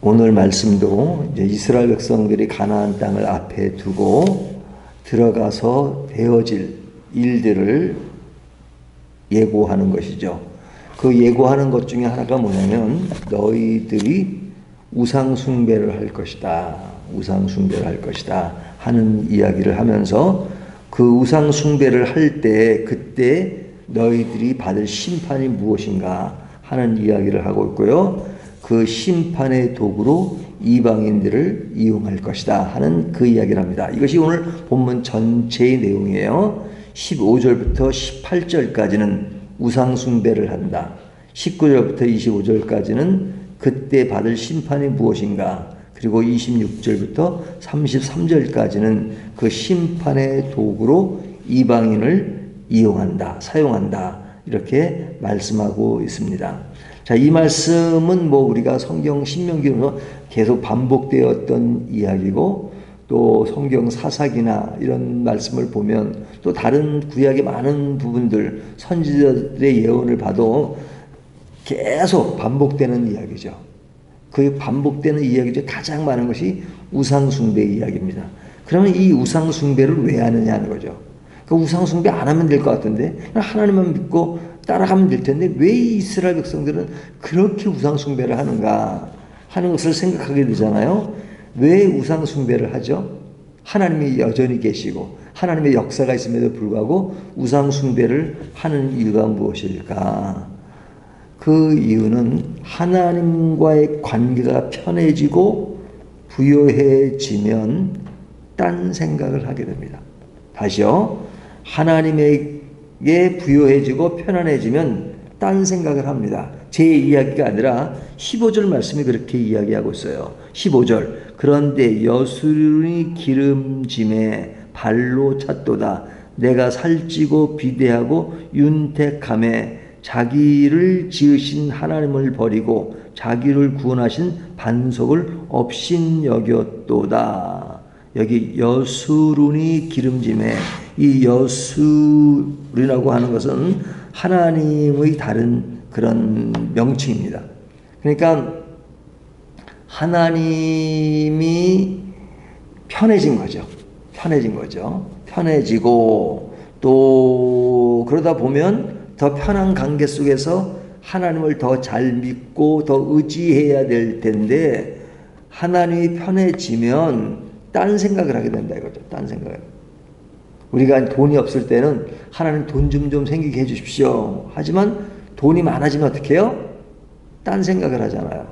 오늘 말씀도 이제 이스라엘 백성들이 가나안 땅을 앞에 두고 들어가서 되어질 일들을 예고하는 것이죠. 그 예고하는 것 중에 하나가 뭐냐면 너희들이 우상 숭배를 할 것이다. 우상 숭배를 할 것이다 하는 이야기를 하면서 그 우상 숭배를 할 때 그때 너희들이 받을 심판이 무엇인가 하는 이야기를 하고 있고요. 그 심판의 도구로 이방인들을 이용할 것이다 하는 그 이야기를 합니다. 이것이 오늘 본문 전체의 내용이에요. 15절부터 18절까지는 우상 숭배를 한다. 19절부터 25절까지는 그때 받을 심판이 무엇인가, 그리고 26절부터 33절까지는 그 심판의 도구로 이방인을 이용한다, 사용한다, 이렇게 말씀하고 있습니다. 자, 이 말씀은 우리가 성경 신명기로 계속 반복되었던 이야기고, 또 성경 사사기나 이런 말씀을 보면 또 다른 구약의 많은 부분들, 선지자들의 예언을 봐도 계속 반복되는 이야기죠. 그 반복되는 이야기 중에 가장 많은 것이 우상숭배 이야기입니다. 그러면 이 우상숭배를 왜 하느냐 하는 거죠. 그 우상숭배 안 하면 될 것 같은데, 하나님만 믿고 따라가면 될 텐데 왜 이스라엘 백성들은 그렇게 우상숭배를 하는가 하는 것을 생각하게 되잖아요. 왜 우상숭배를 하죠? 하나님이 여전히 계시고 하나님의 역사가 있음에도 불구하고 우상숭배를 하는 이유가 무엇일까? 그 이유는 하나님과의 관계가 편해지고 부요해지면 딴 생각을 하게 됩니다. 다시요. 하나님에게 부요해지고 편안해지면 딴 생각을 합니다. 제 이야기가 아니라 15절 말씀이 그렇게 이야기하고 있어요. 15절. 그런데 여수run이 기름짐에 발로 찼도다. 내가 살찌고 비대하고 윤택함에 자기를 지으신 하나님을 버리고 자기를 구원하신 반석을 업신여겼도다. 여기 여수run이 기름짐에, 이 여수run이라고 하는 것은 하나님의 다른 그런 명칭입니다. 그러니까 하나님이 편해진 거죠. 편해지고 또 그러다 보면 더 편한 관계 속에서 하나님을 더 잘 믿고 더 의지해야 될 텐데, 하나님이 편해지면 딴 생각을 하게 된다 이거죠. 딴 생각을. 우리가 돈이 없을 때는 하나님 돈 좀 생기게 해주십시오. 하지만 돈이 많아지면 어떻게 해요? 딴 생각을 하잖아요.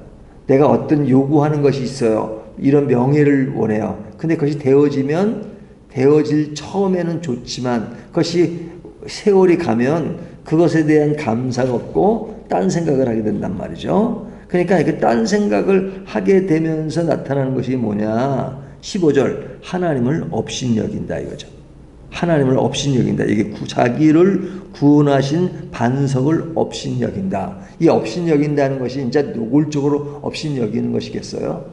내가 어떤 요구하는 것이 있어요. 이런 명예를 원해요. 근데 그것이 되어질 처음에는 좋지만 그것이 세월이 가면 그것에 대한 감사가 없고 딴 생각을 하게 된단 말이죠. 그러니까 그 딴 생각을 하게 되면서 나타나는 것이 뭐냐? 15절. 하나님을 업신여긴다 이거죠. 하나님을 업신여긴다. 이게 자기를 구원하신 반석을 업신여긴다. 이 업신여긴다는 것이 진짜 노골적으로 업신여기는 것이겠어요?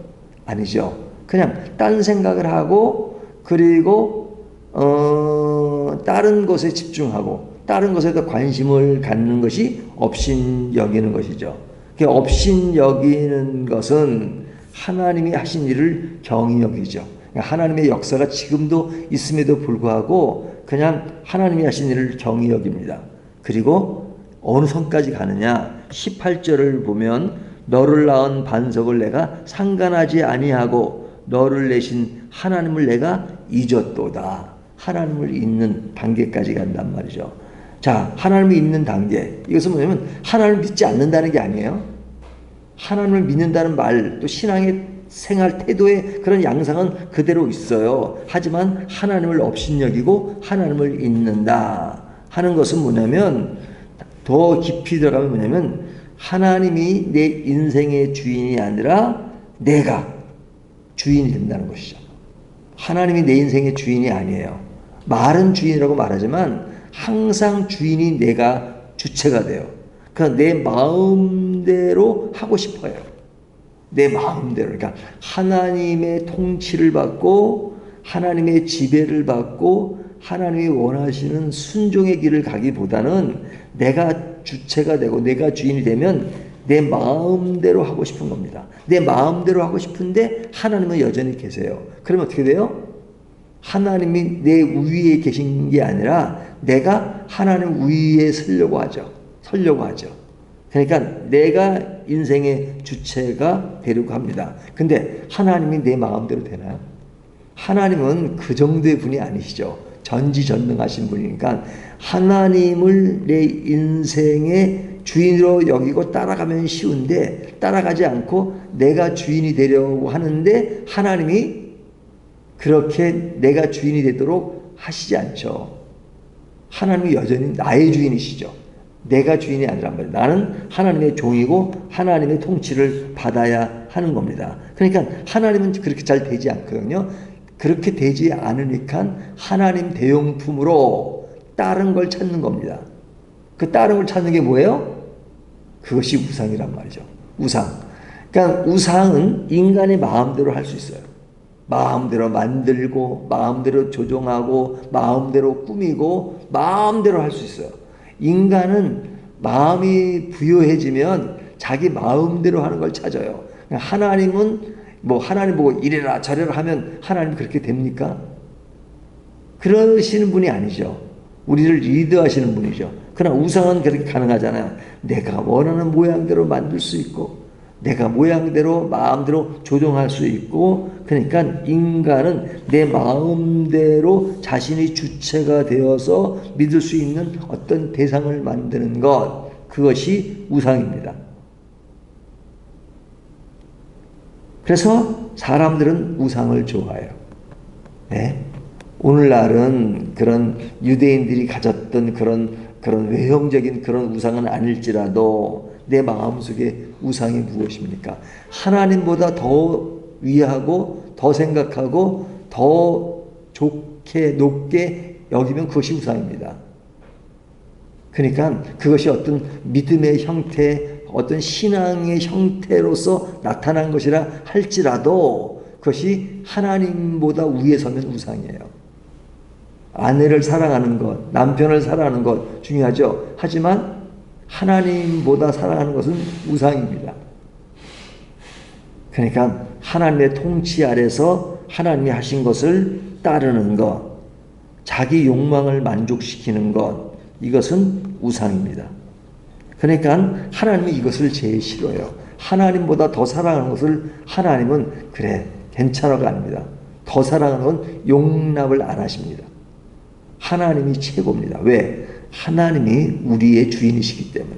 아니죠. 그냥 딴 생각을 하고, 그리고 다른 것에 집중하고 다른 것에 더 관심을 갖는 것이 업신여기는 것이죠. 업신여기는 것은 하나님이 하신 일을 경히 여기죠. 하나님의 역사가 지금도 있음에도 불구하고 그냥 하나님이 하신 일을 경히 여깁니다. 그리고 어느 선까지 가느냐? 18절을 보면 너를 낳은 반석을 내가 상관하지 아니하고 너를 내신 하나님을 내가 잊었도다. 하나님을 잊는 단계까지 간단 말이죠. 자, 하나님을 잊는 단계. 이것은 뭐냐면 하나님을 믿지 않는다는 게 아니에요. 하나님을 믿는다는 말, 또 신앙의 생활 태도의 그런 양상은 그대로 있어요. 하지만 하나님을 업신여기고 하나님을 잊는다 하는 것은 뭐냐면, 더 깊이 들어가면 뭐냐면 하나님이 내 인생의 주인이 아니라 내가 주인이 된다는 것이죠. 하나님이 내 인생의 주인이 아니에요. 말은 주인이라고 말하지만 항상 주인이 내가 주체가 돼요. 그러니까 내 마음대로 하고 싶어요. 내 마음대로. 그러니까 하나님의 통치를 받고 하나님의 지배를 받고 하나님이 원하시는 순종의 길을 가기보다는 내가 주체가 되고 내가 주인이 되면 내 마음대로 하고 싶은 겁니다. 내 마음대로 하고 싶은데 하나님은 여전히 계세요. 그러면 어떻게 돼요? 하나님이 내 위에 계신 게 아니라 내가 하나님 위에 서려고 하죠. 그러니까 내가 인생의 주체가 되려고 합니다. 근데 하나님이 내 마음대로 되나요? 하나님은 그 정도의 분이 아니시죠. 전지전능하신 분이니까 하나님을 내 인생의 주인으로 여기고 따라가면 쉬운데 따라가지 않고 내가 주인이 되려고 하는데 하나님이 그렇게 내가 주인이 되도록 하시지 않죠. 하나님이 여전히 나의 주인이시죠. 내가 주인이 아니란 말이에요. 나는 하나님의 종이고 하나님의 통치를 받아야 하는 겁니다. 그러니까 하나님은 그렇게 잘 되지 않거든요. 그렇게 되지 않으니까 하나님 대용품으로 다른 걸 찾는 겁니다. 그 다른 걸 찾는 게 뭐예요? 그것이 우상이란 말이죠. 우상. 그러니까 우상은 인간의 마음대로 할 수 있어요. 마음대로 만들고 마음대로 조종하고 마음대로 꾸미고 마음대로 할 수 있어요. 인간은 마음이 부요해지면 자기 마음대로 하는 걸 찾아요. 하나님은 하나님 보고 이래라 저래라 하면 하나님 그렇게 됩니까? 그러시는 분이 아니죠. 우리를 리드하시는 분이죠. 그러나 우상은 그렇게 가능하잖아요. 내가 원하는 모양대로 만들 수 있고 내가 모양대로 마음대로 조정할 수 있고 그러니까 인간은 내 마음대로 자신이 주체가 되어서 믿을 수 있는 어떤 대상을 만드는 것 그것이 우상입니다. 그래서 사람들은 우상을 좋아해요. 네? 오늘날은 그런 유대인들이 가졌던 그런 외형적인 그런 우상은 아닐지라도 내 마음속에 우상이 무엇입니까? 하나님보다 더 위하고 더 생각하고 더 좋게 높게 여기면 그것이 우상입니다. 그러니까 그것이 어떤 믿음의 형태, 어떤 신앙의 형태로서 나타난 것이라 할지라도 그것이 하나님보다 위에 서면 우상이에요. 아내를 사랑하는 것, 남편을 사랑하는 것 중요하죠. 하지만 하나님보다 사랑하는 것은 우상입니다. 그러니까 하나님의 통치 아래서 하나님이 하신 것을 따르는 것, 자기 욕망을 만족시키는 것, 이것은 우상입니다. 그러니까 하나님은 이것을 제일 싫어요. 하나님보다 더 사랑하는 것을 하나님은 그래 괜찮아가 아닙니다. 더 사랑하는 건 용납을 안 하십니다. 하나님이 최고입니다. 왜? 하나님이 우리의 주인이시기 때문에,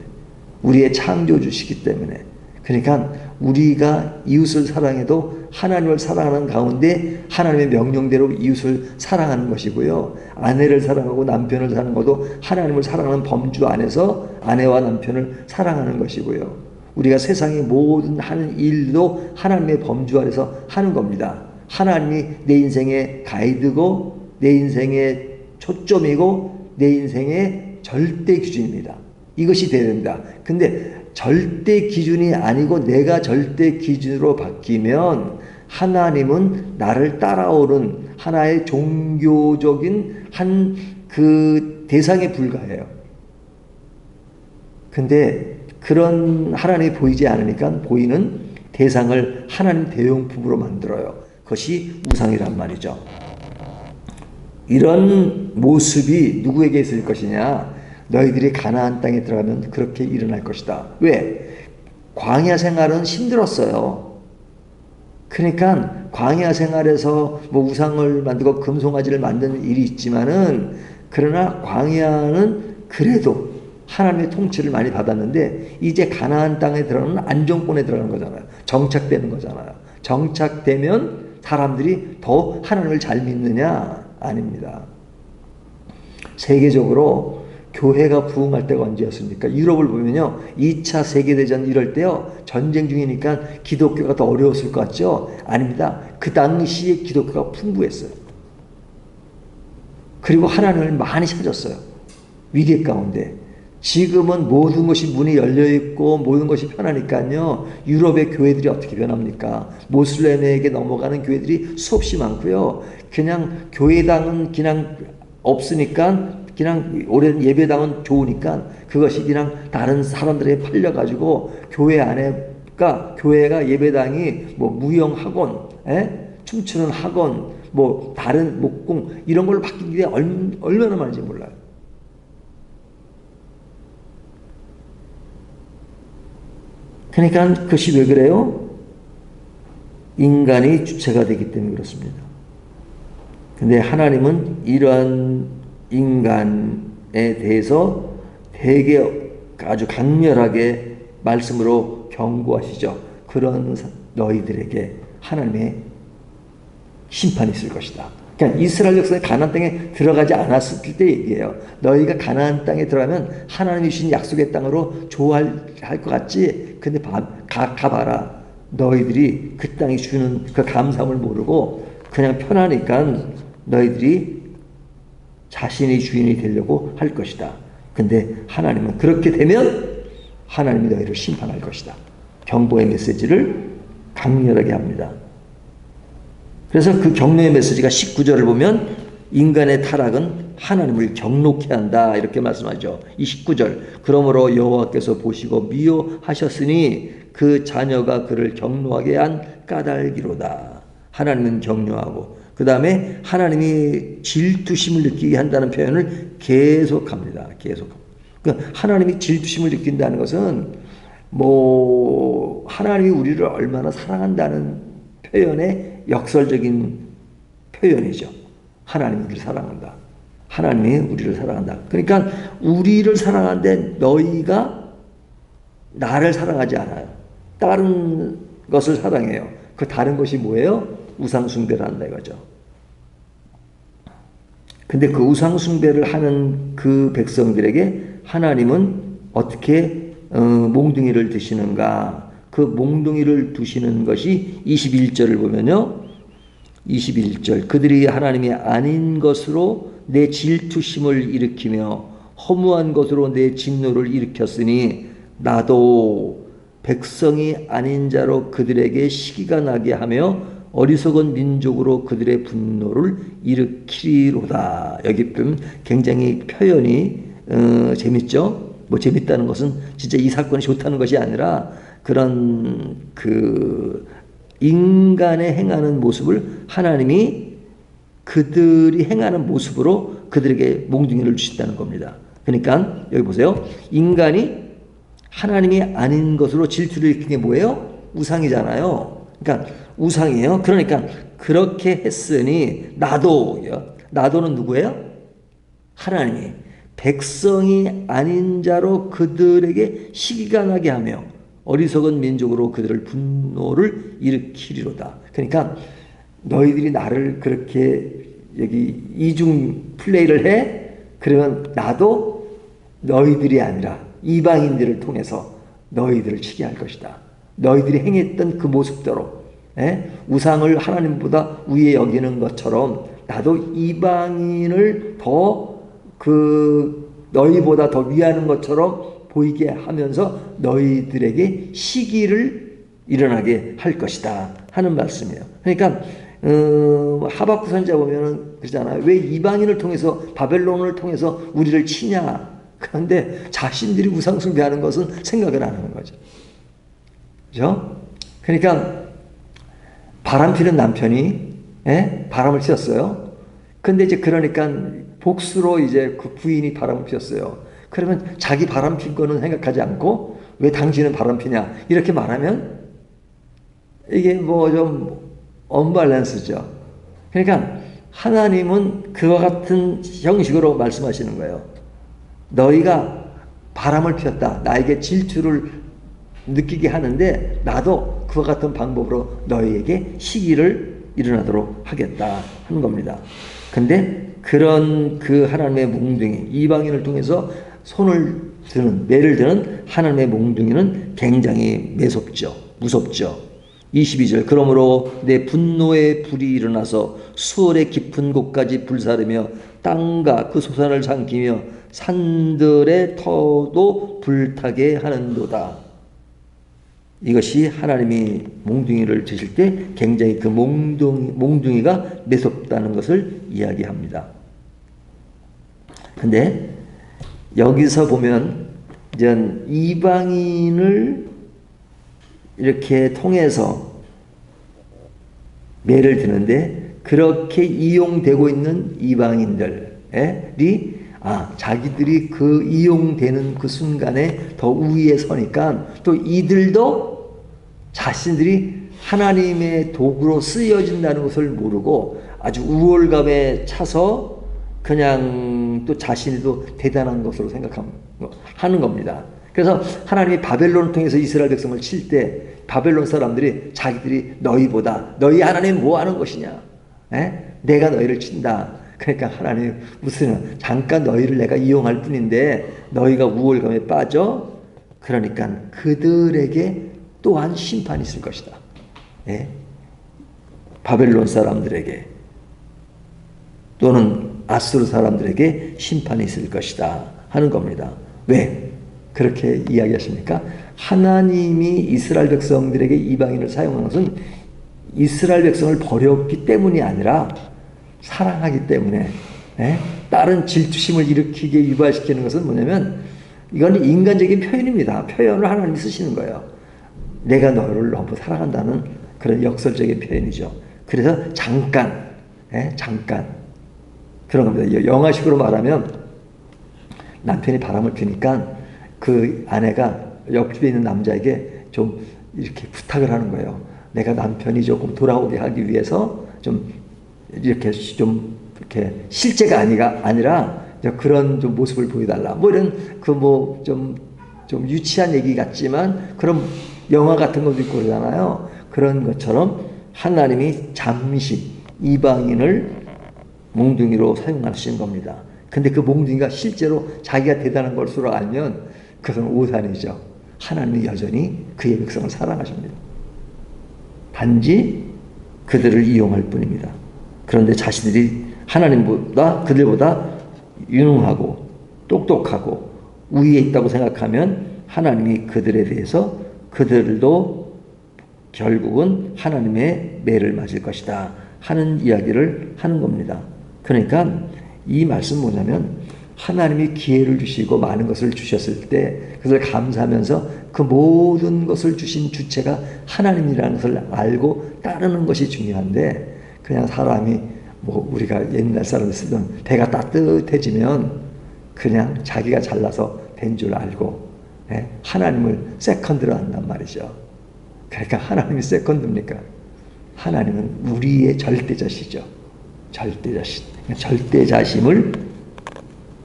우리의 창조주시기 때문에. 그러니까 우리가 이웃을 사랑해도 하나님을 사랑하는 가운데 하나님의 명령대로 이웃을 사랑하는 것이고요. 아내를 사랑하고 남편을 사랑하는 것도 하나님을 사랑하는 범주 안에서 아내와 남편을 사랑하는 것이고요. 우리가 세상의 모든 하는 일도 하나님의 범주 안에서 하는 겁니다. 하나님이 내 인생의 가이드고 내 인생의 초점이고 내 인생의 절대 기준입니다. 이것이 되어야 됩니다. 근데 절대 기준이 아니고 내가 절대 기준으로 바뀌면 하나님은 나를 따라오는 하나의 종교적인 한 그 대상에 불과해요. 근데 그런 하나님이 보이지 않으니까 보이는 대상을 하나님 대용품으로 만들어요. 그것이 우상이란 말이죠. 이런 모습이 누구에게 있을 것이냐? 너희들이 가나안 땅에 들어가면 그렇게 일어날 것이다. 왜? 광야 생활은 힘들었어요. 그러니까 광야 생활에서 우상을 만들고 금송아지를 만드는 일이 있지만은 그러나 광야는 그래도 하나님의 통치를 많이 받았는데 이제 가나안 땅에 들어가는 안정권에 들어가는 거잖아요. 정착되는 거잖아요. 정착되면 사람들이 더 하나님을 잘 믿느냐? 아닙니다. 세계적으로 교회가 부흥할 때가 언제였습니까? 유럽을 보면요. 2차 세계대전 이럴 때요. 전쟁 중이니까 기독교가 더 어려웠을 것 같죠? 아닙니다. 그 당시에 기독교가 풍부했어요. 그리고 하나님을 많이 찾았어요. 위기 가운데. 지금은 모든 것이 문이 열려있고 모든 것이 편하니까요. 유럽의 교회들이 어떻게 변합니까? 모슬렘에게 넘어가는 교회들이 수없이 많고요. 그냥 교회당은 그냥 없으니까 그냥 오랜 예배당은 좋으니까 그것이 그냥 다른 사람들에게 팔려가지고 교회 안에가 교회가 예배당이 뭐 무용학원, 춤추는 학원, 뭐 다른 목공 이런 걸로 바뀐 게 얼마나 많은지 몰라요. 그러니까 그것이 왜 그래요? 인간이 주체가 되기 때문에 그렇습니다. 근데 하나님은 이러한 인간에 대해서 되게 아주 강렬하게 말씀으로 경고하시죠. 그런 너희들에게 하나님의 심판이 있을 것이다. 그러니까 이스라엘 백성이 가나안 땅에 들어가지 않았을 때 얘기해요. 너희가 가나안 땅에 들어가면 하나님이 주신 약속의 땅으로 좋아할 것 같지? 근데 가봐라. 너희들이 그 땅이 주는 그 감사함을 모르고 그냥 편하니까 너희들이 자신이 주인이 되려고 할 것이다. 근데 하나님은 그렇게 되면 하나님이 너희를 심판할 것이다. 경고의 메시지를 강렬하게 합니다. 그래서 그 격려의 메시지가 19절을 보면 인간의 타락은 하나님을 경록케 한다 이렇게 말씀하죠. 이 19절 그러므로 여호와께서 보시고 미워하셨으니 그 자녀가 그를 경노하게 한 까닭이로다. 하나님은 격려하고 그 다음에 하나님이 질투심을 느끼게 한다는 표현을 계속합니다. 그러니까 하나님이 질투심을 느낀다는 것은 뭐 하나님이 우리를 얼마나 사랑한다는 표현의 역설적인 표현이죠. 하나님이 우리를 사랑한다. 하나님이 우리를 사랑한다. 그러니까 우리를 사랑하는데 너희가 나를 사랑하지 않아요. 다른 것을 사랑해요. 그 다른 것이 뭐예요? 우상숭배를 한다 이거죠. 근데 그 우상숭배를 하는 그 백성들에게 하나님은 어떻게 몽둥이를 드시는가? 그 몽둥이를 두시는 것이 21절을 보면요. 21절 그들이 하나님이 아닌 것으로 내 질투심을 일으키며 허무한 것으로 내 진노를 일으켰으니 나도 백성이 아닌 자로 그들에게 시기가 나게 하며 어리석은 민족으로 그들의 분노를 일으키리로다. 여기 보면 굉장히 표현이 재밌죠. 뭐 재밌다는 것은 진짜 이 사건이 좋다는 것이 아니라 그런 그 인간의 행하는 모습을 하나님이 그들이 행하는 모습으로 그들에게 몽둥이를 주신다는 겁니다. 그러니까 여기 보세요. 인간이 하나님이 아닌 것으로 질투를 일으킨 게 뭐예요? 우상이잖아요. 그러니까 우상이에요. 그러니까 그렇게 했으니 나도요. 나도는 누구예요? 하나님이 백성이 아닌 자로 그들에게 시기가 나게 하며 어리석은 민족으로 그들을 분노를 일으키리로다. 그러니까 너희들이 나를 그렇게 여기 이중 플레이를 해? 그러면 나도 너희들이 아니라 이방인들을 통해서 너희들을 치게 할 것이다. 너희들이 행했던 그 모습대로 우상을 하나님보다 위에 여기는 것처럼 나도 이방인을 더 너희보다 더 위하는 것처럼 보이게 하면서 너희들에게 시기를 일어나게 할 것이다 하는 말씀이에요. 그러니까 하박국 선지자 보면은 그러잖아요. 왜 이방인을 통해서 바벨론을 통해서 우리를 치냐? 그런데 자신들이 우상 숭배하는 것은 생각을 안 하는 거죠. 그죠? 그러니까 바람 피는 남편이 바람을 피웠어요. 근데 이제 그러니까 복수로 이제 그 부인이 바람을 피웠어요. 그러면 자기 바람 핀 거는 생각하지 않고 왜 당신은 바람 피냐 이렇게 말하면 이게 뭐 좀 언밸런스죠. 그러니까 하나님은 그와 같은 형식으로 말씀하시는 거예요. 너희가 바람을 피웠다. 나에게 질투를 느끼게 하는데 나도 그와 같은 방법으로 너희에게 시기를 일어나도록 하겠다 하는 겁니다. 근데 그런 그 하나님의 몽둥이 이방인을 통해서 손을 드는 매를 드는 하나님의 몽둥이는 굉장히 매섭죠. 무섭죠. 22절 그러므로 내 분노의 불이 일어나서 수월의 깊은 곳까지 불사르며 땅과 그 소산을 삼키며 산들의 터도 불타게 하는도다. 이것이 하나님이 몽둥이를 드실 때 굉장히 그 몽둥이가 매섭다는 것을 이야기합니다. 근데 여기서 보면 이제 이방인을 이렇게 통해서 매를 드는데 그렇게 이용되고 있는 이방인들이 자기들이 그 이용되는 그 순간에 더 우위에 서니까 또 이들도 자신들이 하나님의 도구로 쓰여진다는 것을 모르고 아주 우월감에 차서 그냥 또 자신도 대단한 것으로 생각하는 겁니다. 그래서 하나님이 바벨론을 통해서 이스라엘 백성을 칠 때 바벨론 사람들이 자기들이 너희 하나님 뭐 하는 것이냐? 내가 너희를 친다. 그러니까 하나님 무슨 잠깐 너희를 내가 이용할 뿐인데 너희가 우월감에 빠져? 그러니까 그들에게 또한 심판이 있을 것이다. 바벨론 사람들에게 또는 아수르 사람들에게 심판이 있을 것이다 하는 겁니다. 왜 그렇게 이야기하십니까? 하나님이 이스라엘 백성들에게 이방인을 사용한 것은 이스라엘 백성을 버렸기 때문이 아니라 사랑하기 때문에 다른 질투심을 일으키게 유발시키는 것은 뭐냐면 이건 인간적인 표현입니다. 표현을 하나님이 쓰시는 거예요. 내가 너를 너무 사랑한다는 그런 역설적인 표현이죠. 그래서 잠깐 그런 겁니다. 영화식으로 말하면 남편이 바람을 피니까 그 아내가 옆집에 있는 남자에게 좀 이렇게 부탁을 하는 거예요. 내가 남편이 조금 돌아오게 하기 위해서 좀 이렇게 실제가 아니라 그런 좀 모습을 보여달라. 뭐 이런 좀 유치한 얘기 같지만 그런 영화 같은 것도 있고 그러잖아요. 그런 것처럼 하나님이 잠시 이방인을 몽둥이로 사용하시는 겁니다. 근데 그 몽둥이가 실제로 자기가 대단한 것으로 알면 그것은 오산이죠. 하나님이 여전히 그의 백성을 사랑하십니다. 단지 그들을 이용할 뿐입니다. 그런데 자신들이 그들보다 유능하고 똑똑하고 우위에 있다고 생각하면 하나님이 그들에 대해서 그들도 결국은 하나님의 매를 맞을 것이다 하는 이야기를 하는 겁니다. 그러니까 이 말씀 뭐냐면 하나님이 기회를 주시고 많은 것을 주셨을 때 그것을 감사하면서 그 모든 것을 주신 주체가 하나님이라는 것을 알고 따르는 것이 중요한데 그냥 사람이 우리가 옛날 사람들 쓰던 배가 따뜻해지면 그냥 자기가 잘나서 된 줄 알고 하나님을 세컨드로 한단 말이죠. 그러니까 하나님이 세컨드입니까? 하나님은 우리의 절대자시죠. 절대자심을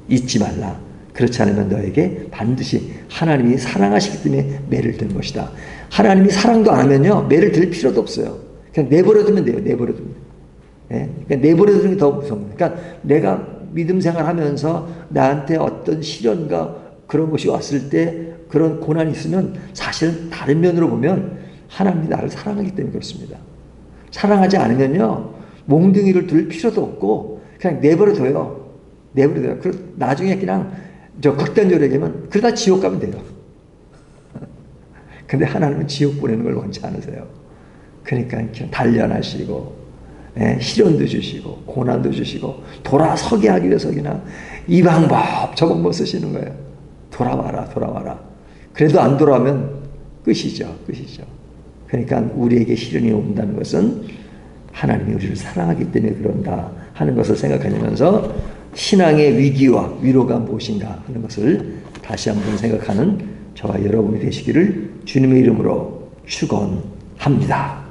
잊지 말라. 그렇지 않으면 너에게 반드시 하나님이 사랑하시기 때문에 매를 든 것이다. 하나님이 사랑도 안 하면요 매를 들 필요도 없어요. 그냥 내버려두면 돼요. 내버려두면. 그러니까 내버려두는 게 더 무서운 거예요. 그러니까 내가 믿음 생활하면서 나한테 어떤 시련과 그런 것이 왔을 때 그런 고난이 있으면 사실 다른 면으로 보면 하나님이 나를 사랑하기 때문에 그렇습니다. 사랑하지 않으면요 몽둥이를 둘 필요도 없고 그냥 내버려둬요. 나중에 그냥 극단적으로 얘기하면 그러다 지옥 가면 돼요. 근데 하나님은 지옥 보내는 걸 원치 않으세요. 그러니까 그냥 단련하시고 시련도 주시고 고난도 주시고 돌아서게 하기 위해서 그냥 이 방법 저 방법 쓰시는 거예요. 돌아와라. 그래도 안 돌아오면 끝이죠. 그러니까 우리에게 시련이 온다는 것은 하나님이 우리를 사랑하기 때문에 그런다 하는 것을 생각하면서 신앙의 위기와 위로가 무엇인가 하는 것을 다시 한번 생각하는 저와 여러분이 되시기를 주님의 이름으로 축원합니다.